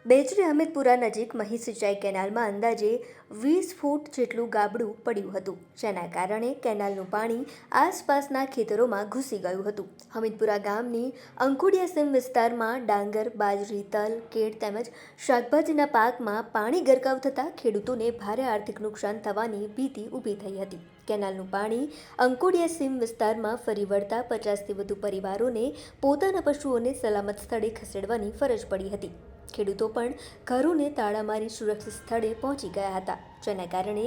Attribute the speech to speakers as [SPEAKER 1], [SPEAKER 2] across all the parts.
[SPEAKER 1] બેચરી હમીદપુરા નજીક મહી સિંચાઈ કેનાલમાં અંદાજે 20 ફૂટ જેટલું ગાબડું પડ્યું હતું, જેના કારણે કેનાલનું પાણી આસપાસના ખેતરોમાં ઘૂસી ગયું હતું. હમીદપુરા ગામની અંકુડિયા સીમ વિસ્તારમાં ડાંગર, બાજરી, તલ, કેળ તેમજ શાકભાજીના પાકમાં પાણી ગરકાવ થતાં ખેડૂતોને ભારે આર્થિક નુકસાન થવાની ભીતિ ઊભી થઈ હતી. કેનાલનું પાણી અંકુડિયા સીમ વિસ્તારમાં ફરી વળતા 50થી વધુ પરિવારોને પોતાના પશુઓને સલામત સ્થળે ખસેડવાની ફરજ પડી હતી. ખેડૂતો પણ ઘરોને તાળા મારી સુરક્ષિત સ્થળે પહોંચી ગયા હતા, જેના કારણે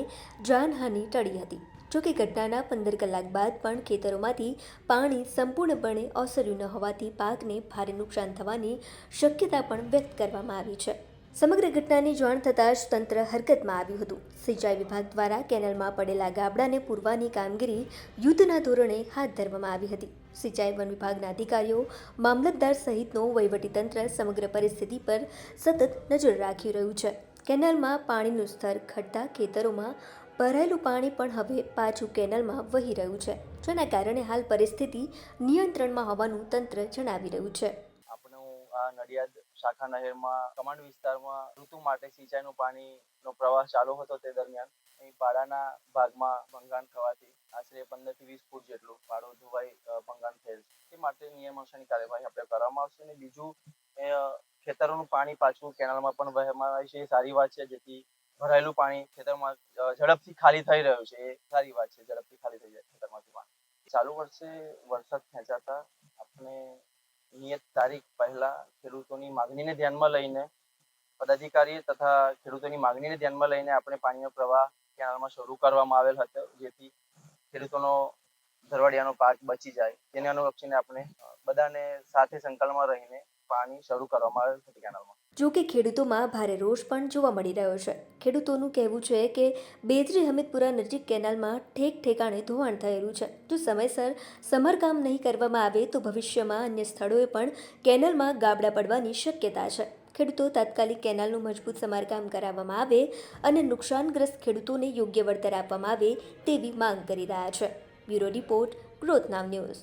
[SPEAKER 1] જાનહાનિ ટળી હતી. જોકે ઘટનાના 15 કલાક બાદ પણ ખેતરોમાંથી પાણી સંપૂર્ણપણે ઓસર્યું ન હોવાથી પાકને ભારે નુકસાન થવાની શક્યતા પણ વ્યક્ત કરવામાં આવી છે. સમગ્ર ઘટનાની જાણ થતાં જ તંત્ર હરકતમાં આવ્યું હતું. સિંચાઈ વિભાગ દ્વારા કેનાલમાં પડેલા ગાબડાને પૂરવાની કામગીરી યુદ્ધના ધોરણે હાથ ધરવામાં આવી હતી. સિંચાઈ વન વિભાગના અધિકારીઓ, મામલતદાર સહિતનો વહીવટીતંત્ર સમગ્ર પરિસ્થિતિ પર સતત નજર રાખી રહ્યું છે. કેનાલમાં પાણીનું સ્તર ઘટતા ખેતરોમાં ભરાયેલું પાણી પણ હવે પાછું કેનાલમાં વહી રહ્યું છે, જેના કારણે હાલ પરિસ્થિતિ નિયંત્રણમાં હોવાનું તંત્ર જણાવી રહ્યું છે.
[SPEAKER 2] નડિયાદ શાખા નહેરમાં કમાન્ડ વિસ્તારમાં ઋતુ માટે સિંચાઈનું પાણીનો પ્રવાહ ચાલુ હતો. તે દરમિયાન અહીં પાડાના ભાગમાં ભંગાણ થવાથી આશરે 15 થી 20 ફૂટ જેટલું પાડો ધોવાઈ ભંગાણ થયેલ છે. તે માટે નિયમોસરની કાર્યવાહી આપણે કરવામાં આવશે. અને બીજું, ખેતરોનું પાણી પાછું કેનાલમાં પણ વહેવામાં આવે છે, એ સારી વાત છે. જેથી ભરાયેલું પાણી ખેતરમાં ઝડપથી ખાલી થઈ રહ્યું છે, એ સારી વાત છે. ઝડપથી ખાલી થઈ જાય ખેતરમાંથી પાણી. ચાલુ વર્ષે વરસાદ ખેંચાતા આપણે નિયત તારીખ પહેલા ખેડૂતોની માગણીને ધ્યાનમાં લઈને પદાધિકારી તથા ખેડૂતોની માગણીને ધ્યાનમાં લઈને આપણે પાણીનો પ્રવાહ કેનાલમાં શરૂ કરવામાં આવેલ હતો, જેથી ખેડૂતોનો ધરવાડિયાનો પાક બચી જાય. તેને અનુલક્ષીને આપણે બધાને સાથે સંકલનમાં રહીને પાણી શરૂ કરવામાં આવેલ હતું કેનાલમાં.
[SPEAKER 1] જો કે ખેડૂતોમાં ભારે રોષ પણ જોવા મળી રહ્યો છે. ખેડૂતોનું કહેવું છે કે બેચરી હમીદપુરા નજીક કેનાલમાં ઠેકાણે ધોવાણ થયેલું છે. જો સમયસર સમારકામ નહીં કરવામાં આવે તો ભવિષ્યમાં અન્ય સ્થળોએ પણ કેનાલમાં ગાબડા પડવાની શક્યતા છે. ખેડૂતો તાત્કાલિક કેનાલનું મજબૂત સમારકામ કરાવવામાં આવે અને નુકસાનગ્રસ્ત ખેડૂતોને યોગ્ય વળતર આપવામાં આવે તેવી માંગ કરી રહ્યા છે. બ્યુરો રિપોર્ટ, ગ્રોથ નાવ ન્યૂઝ.